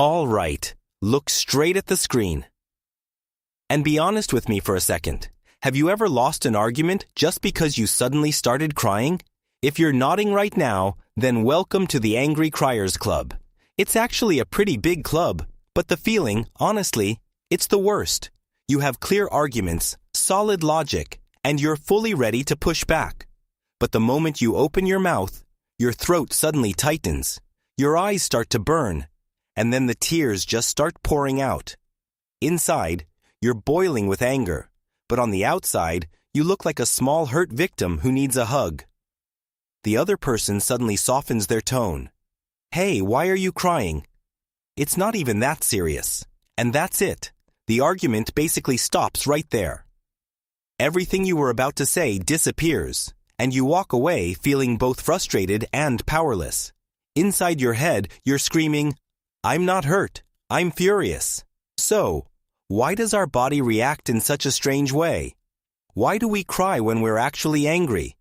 All right, look straight at the screen. And be honest with me for a second. Have you ever lost an argument just because you suddenly started crying? If you're nodding right now, then welcome to the Angry Criers Club. It's actually a pretty big club, but the feeling, honestly, it's the worst. You have clear arguments, solid logic, and you're fully ready to push back. But the moment you open your mouth, your throat suddenly tightens, your eyes start to burn, and then the tears just start pouring out. Inside, you're boiling with anger, but on the outside, you look like a small hurt victim who needs a hug. The other person suddenly softens their tone. Hey, why are you crying? It's not even that serious. And that's it. The argument basically stops right there. Everything you were about to say disappears, and you walk away feeling both frustrated and powerless. Inside your head, you're screaming, I'm not hurt, I'm furious. So, why does our body react in such a strange way? Why do we cry when we're actually angry?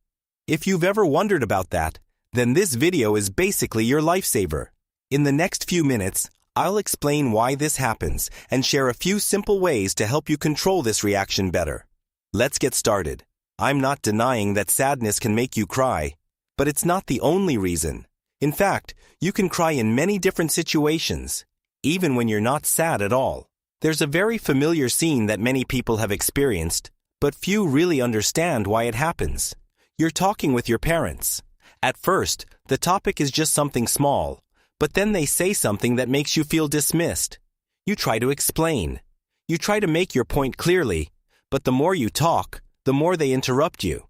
If you've ever wondered about that, then this video is basically your lifesaver. In the next few minutes, I'll explain why this happens and share a few simple ways to help you control this reaction better. Let's get started. I'm not denying that sadness can make you cry, but it's not the only reason. In fact, you can cry in many different situations, even when you're not sad at all. There's a very familiar scene that many people have experienced, but few really understand why it happens. You're talking with your parents. At first, the topic is just something small, but then they say something that makes you feel dismissed. You try to explain. You try to make your point clearly, but the more you talk, the more they interrupt you.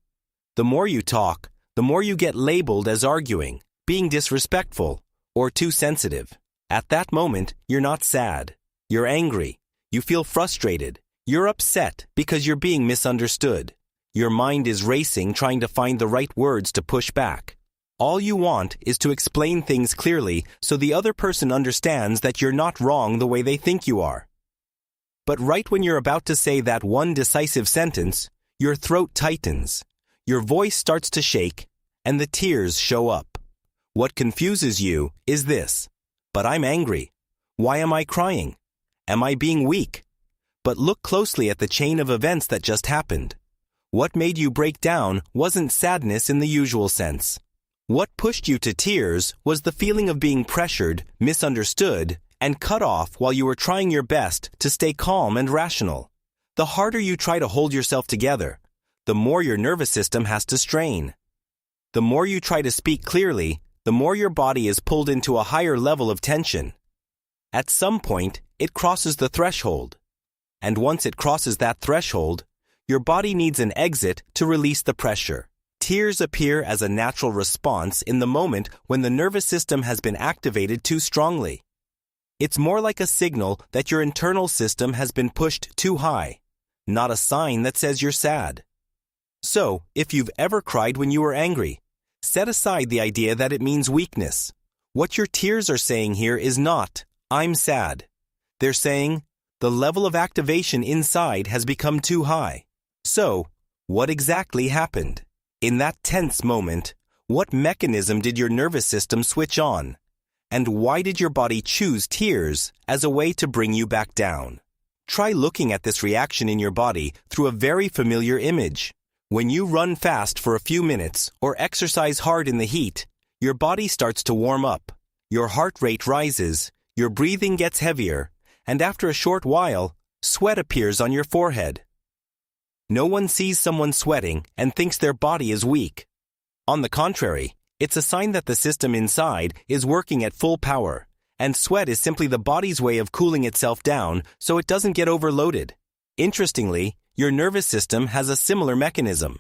The more you talk, the more you get labeled as arguing, being disrespectful, or too sensitive. At that moment, you're not sad. You're angry. You feel frustrated. You're upset because you're being misunderstood. Your mind is racing trying to find the right words to push back. All you want is to explain things clearly so the other person understands that you're not wrong the way they think you are. But right when you're about to say that one decisive sentence, your throat tightens, your voice starts to shake, and the tears show up. What confuses you is this: but I'm angry. Why am I crying? Am I being weak? But look closely at the chain of events that just happened. What made you break down wasn't sadness in the usual sense. What pushed you to tears was the feeling of being pressured, misunderstood, and cut off while you were trying your best to stay calm and rational. The harder you try to hold yourself together, the more your nervous system has to strain. The more you try to speak clearly, the more your body is pulled into a higher level of tension. At some point, it crosses the threshold. And once it crosses that threshold, your body needs an exit to release the pressure. Tears appear as a natural response in the moment when the nervous system has been activated too strongly. It's more like a signal that your internal system has been pushed too high, not a sign that says you're sad. So, if you've ever cried when you were angry, set aside the idea that it means weakness. What your tears are saying here is not, I'm sad. They're saying, the level of activation inside has become too high. So, what exactly happened? In that tense moment, what mechanism did your nervous system switch on? And why did your body choose tears as a way to bring you back down? Try looking at this reaction in your body through a very familiar image. When you run fast for a few minutes or exercise hard in the heat, your body starts to warm up. Your heart rate rises, your breathing gets heavier, and after a short while, sweat appears on your forehead. No one sees someone sweating and thinks their body is weak. On the contrary, it's a sign that the system inside is working at full power, and sweat is simply the body's way of cooling itself down so it doesn't get overloaded. Interestingly, your nervous system has a similar mechanism.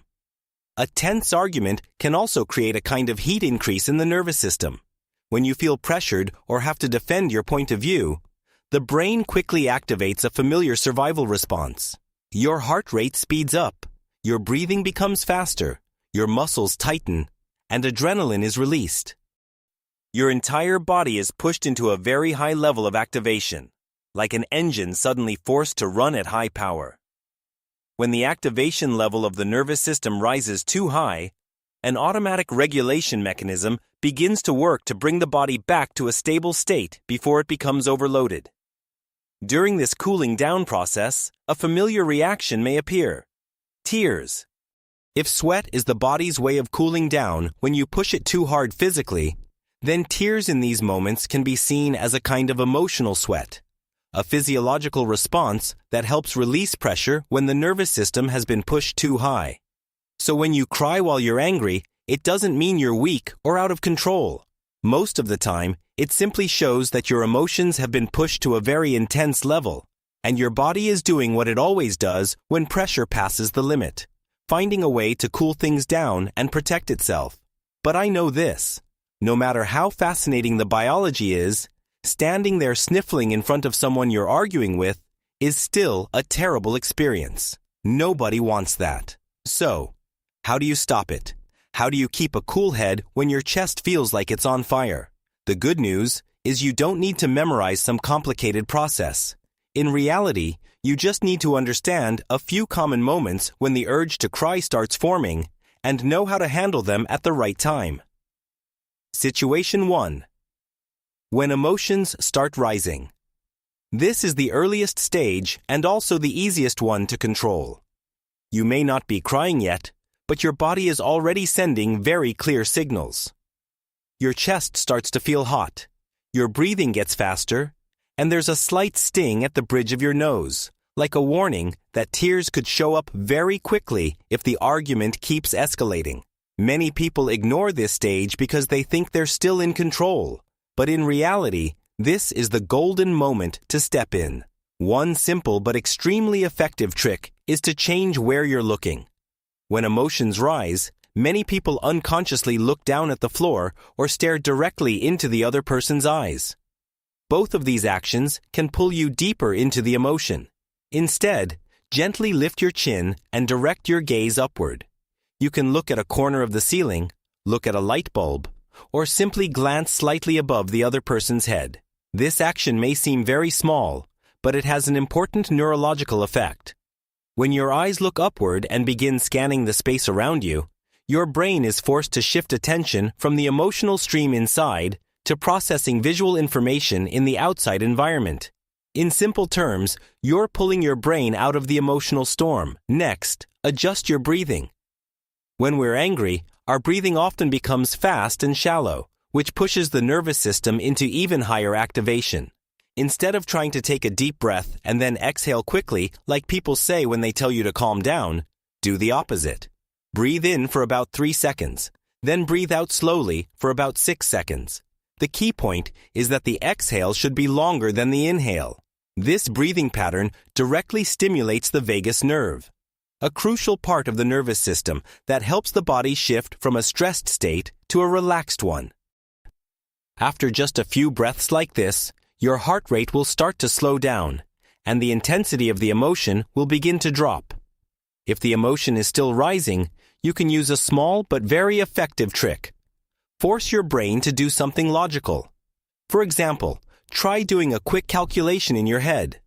A tense argument can also create a kind of heat increase in the nervous system. When you feel pressured or have to defend your point of view, the brain quickly activates a familiar survival response. Your heart rate speeds up, your breathing becomes faster, your muscles tighten, and adrenaline is released. Your entire body is pushed into a very high level of activation, like an engine suddenly forced to run at high power. When the activation level of the nervous system rises too high, an automatic regulation mechanism begins to work to bring the body back to a stable state before it becomes overloaded. During this cooling down process, a familiar reaction may appear: tears. If sweat is the body's way of cooling down when you push it too hard physically, then tears in these moments can be seen as a kind of emotional sweat, a physiological response that helps release pressure when the nervous system has been pushed too high. So when you cry while you're angry, it doesn't mean you're weak or out of control. Most of the time, it simply shows that your emotions have been pushed to a very intense level, and your body is doing what it always does when pressure passes the limit, finding a way to cool things down and protect itself. But I know this: no matter how fascinating the biology is, standing there sniffling in front of someone you're arguing with is still a terrible experience. Nobody wants that. So, how do you stop it? How do you keep a cool head when your chest feels like it's on fire? The good news is you don't need to memorize some complicated process. In reality, you just need to understand a few common moments when the urge to cry starts forming and know how to handle them at the right time. Situation 1. When emotions start rising. This is the earliest stage and also the easiest one to control. You may not be crying yet, but your body is already sending very clear signals. Your chest starts to feel hot, your breathing gets faster, and there's a slight sting at the bridge of your nose, like a warning that tears could show up very quickly if the argument keeps escalating. Many people ignore this stage because they think they're still in control, but in reality, this is the golden moment to step in. One simple but extremely effective trick is to change where you're looking. When emotions rise, many people unconsciously look down at the floor or stare directly into the other person's eyes. Both of these actions can pull you deeper into the emotion. Instead, gently lift your chin and direct your gaze upward. You can look at a corner of the ceiling, look at a light bulb, or simply glance slightly above the other person's head. This action may seem very small, but it has an important neurological effect. When your eyes look upward and begin scanning the space around you, your brain is forced to shift attention from the emotional stream inside to processing visual information in the outside environment. In simple terms, you're pulling your brain out of the emotional storm. Next, adjust your breathing. When we're angry, our breathing often becomes fast and shallow, which pushes the nervous system into even higher activation. Instead of trying to take a deep breath and then exhale quickly, like people say when they tell you to calm down, do the opposite. Breathe in for about 3 seconds, then breathe out slowly for about 6 seconds. The key point is that the exhale should be longer than the inhale. This breathing pattern directly stimulates the vagus nerve, a crucial part of the nervous system that helps the body shift from a stressed state to a relaxed one. After just a few breaths like this, your heart rate will start to slow down, and the intensity of the emotion will begin to drop. If the emotion is still rising, you can use a small but very effective trick. Force your brain to do something logical. For example, try doing a quick calculation in your head.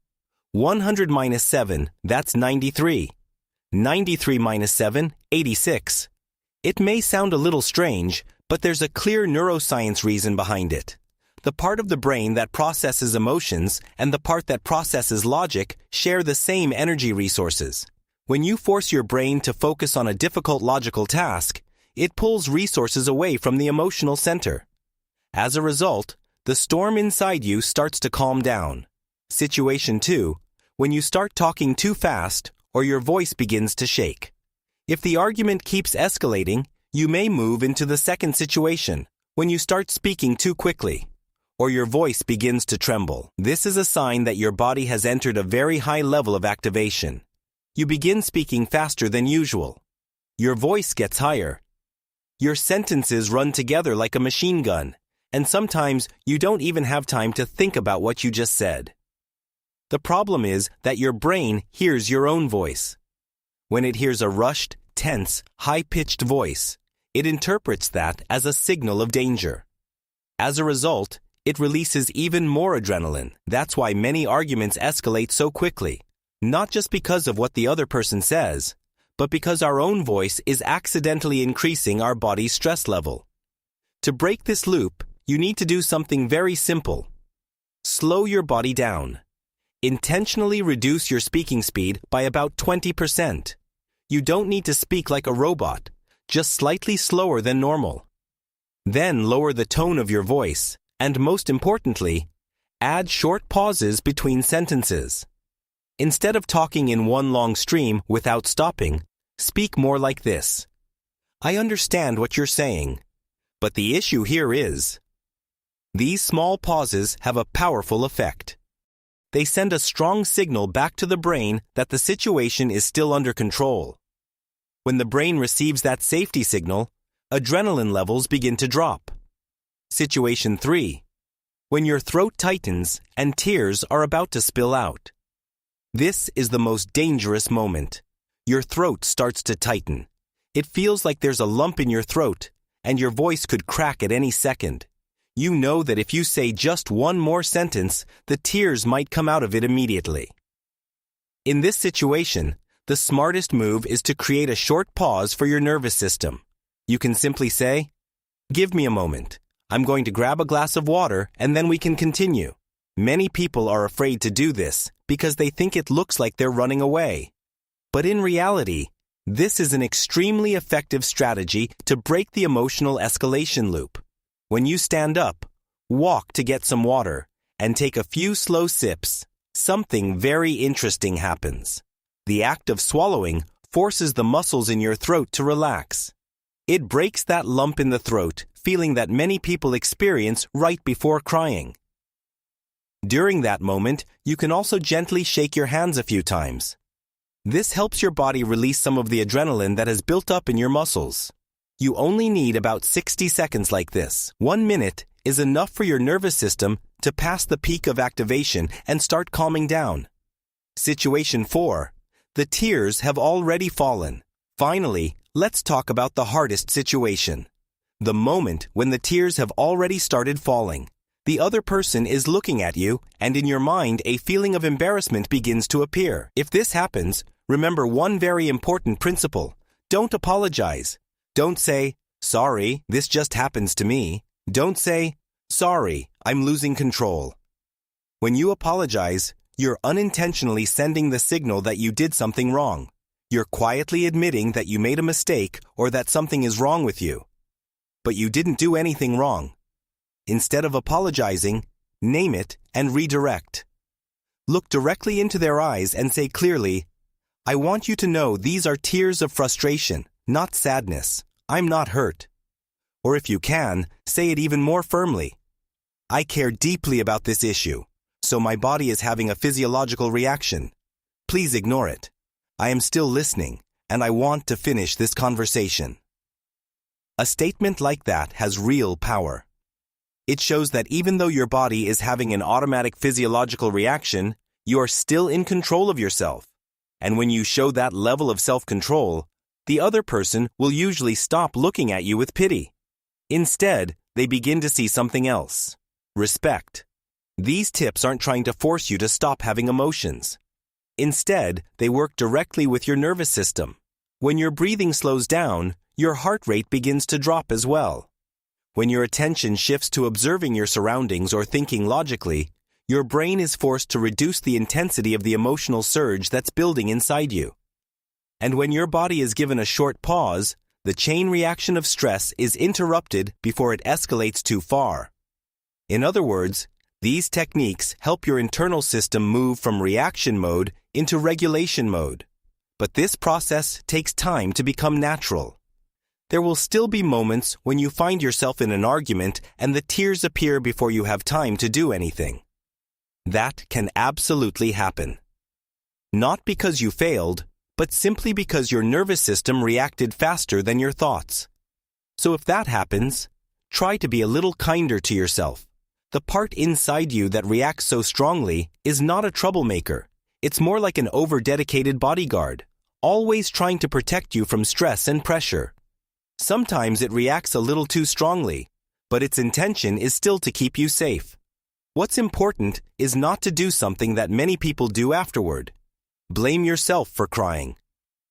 100 minus 7, that's 93. 93 minus 7, 86. It may sound a little strange, but there's a clear neuroscience reason behind it. The part of the brain that processes emotions and the part that processes logic share the same energy resources. When you force your brain to focus on a difficult logical task, it pulls resources away from the emotional center. As a result, the storm inside you starts to calm down. Situation 2, when you start talking too fast or your voice begins to shake. If the argument keeps escalating, you may move into the second situation, when you start speaking too quickly, or your voice begins to tremble. This is a sign that your body has entered a very high level of activation. You begin speaking faster than usual. Your voice gets higher. Your sentences run together like a machine gun, and sometimes you don't even have time to think about what you just said. The problem is that your brain hears your own voice. When it hears a rushed, tense, high-pitched voice, it interprets that as a signal of danger. As a result, it releases even more adrenaline. That's why many arguments escalate so quickly, not just because of what the other person says, but because our own voice is accidentally increasing our body's stress level. To break this loop, you need to do something very simple. Slow your body down. Intentionally reduce your speaking speed by about 20%. You don't need to speak like a robot, just slightly slower than normal. Then lower the tone of your voice, and most importantly, add short pauses between sentences. Instead of talking in one long stream without stopping, speak more like this. I understand what you're saying, but the issue here is. These small pauses have a powerful effect. They send a strong signal back to the brain that the situation is still under control. When the brain receives that safety signal, adrenaline levels begin to drop. Situation 3. When your throat tightens and tears are about to spill out. This is the most dangerous moment. Your throat starts to tighten. It feels like there's a lump in your throat, and your voice could crack at any second. You know that if you say just one more sentence, the tears might come out of it immediately. In this situation, the smartest move is to create a short pause for your nervous system. You can simply say, "Give me a moment. I'm going to grab a glass of water and then we can continue." Many people are afraid to do this because they think it looks like they're running away. But in reality, this is an extremely effective strategy to break the emotional escalation loop. When you stand up, walk to get some water, and take a few slow sips, something very interesting happens. The act of swallowing forces the muscles in your throat to relax. It breaks that lump in the throat, feeling that many people experience right before crying. During that moment, you can also gently shake your hands a few times. This helps your body release some of the adrenaline that has built up in your muscles. You only need about 60 seconds like this. 1 minute is enough for your nervous system to pass the peak of activation and start calming down. Situation 4. The tears have already fallen. Finally, let's talk about the hardest situation. The moment when the tears have already started falling. The other person is looking at you, and in your mind, a feeling of embarrassment begins to appear. If this happens, remember one very important principle. Don't apologize. Don't say, "Sorry, this just happens to me." Don't say, "Sorry, I'm losing control." When you apologize, you're unintentionally sending the signal that you did something wrong. You're quietly admitting that you made a mistake or that something is wrong with you. But you didn't do anything wrong. Instead of apologizing, name it and redirect. Look directly into their eyes and say clearly, "I want you to know these are tears of frustration, not sadness. I'm not hurt." Or if you can, say it even more firmly. "I care deeply about this issue, so my body is having a physiological reaction. Please ignore it. I am still listening, and I want to finish this conversation." A statement like that has real power. It shows that even though your body is having an automatic physiological reaction, you are still in control of yourself. And when you show that level of self-control, the other person will usually stop looking at you with pity. Instead, they begin to see something else. Respect. These tips aren't trying to force you to stop having emotions. Instead, they work directly with your nervous system. When your breathing slows down, your heart rate begins to drop as well. When your attention shifts to observing your surroundings or thinking logically, your brain is forced to reduce the intensity of the emotional surge that's building inside you. And when your body is given a short pause, the chain reaction of stress is interrupted before it escalates too far. In other words, these techniques help your internal system move from reaction mode into regulation mode. But this process takes time to become natural. There will still be moments when you find yourself in an argument and the tears appear before you have time to do anything. That can absolutely happen. Not because you failed, but simply because your nervous system reacted faster than your thoughts. So if that happens, try to be a little kinder to yourself. The part inside you that reacts so strongly is not a troublemaker. It's more like an over-dedicated bodyguard, always trying to protect you from stress and pressure. Sometimes it reacts a little too strongly, but its intention is still to keep you safe. What's important is not to do something that many people do afterward. Blame yourself for crying.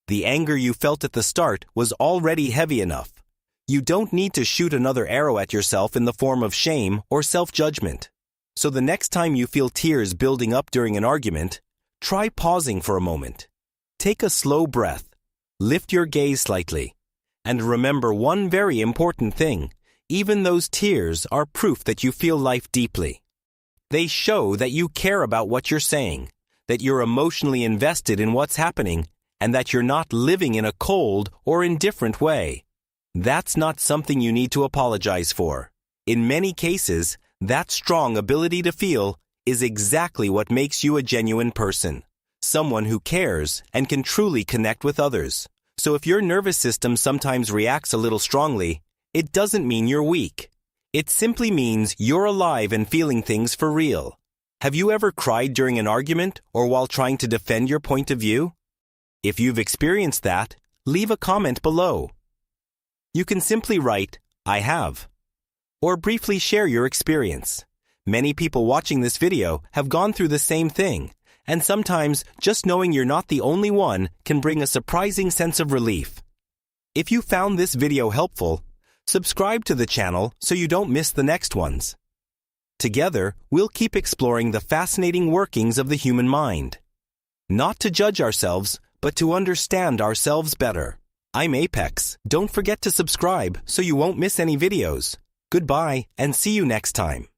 The anger you felt at the start was already heavy enough. You don't need to shoot another arrow at yourself in the form of shame or self-judgment. So the next time you feel tears building up during an argument, try pausing for a moment. Take a slow breath, lift your gaze slightly, and remember one very important thing. Even those tears are proof that you feel life deeply. They show that you care about what you're saying, that you're emotionally invested in what's happening, and that you're not living in a cold or indifferent way. That's not something you need to apologize for. In many cases, that strong ability to feel is exactly what makes you a genuine person, someone who cares and can truly connect with others. So if your nervous system sometimes reacts a little strongly, it doesn't mean you're weak. It simply means you're alive and feeling things for real. Have you ever cried during an argument or while trying to defend your point of view? If you've experienced that, leave a comment below. You can simply write, "I have," or briefly share your experience. Many people watching this video have gone through the same thing, and sometimes just knowing you're not the only one can bring a surprising sense of relief. If you found this video helpful, subscribe to the channel so you don't miss the next ones. Together, we'll keep exploring the fascinating workings of the human mind. Not to judge ourselves, but to understand ourselves better. I'm Apex. Don't forget to subscribe so you won't miss any videos. Goodbye, and see you next time.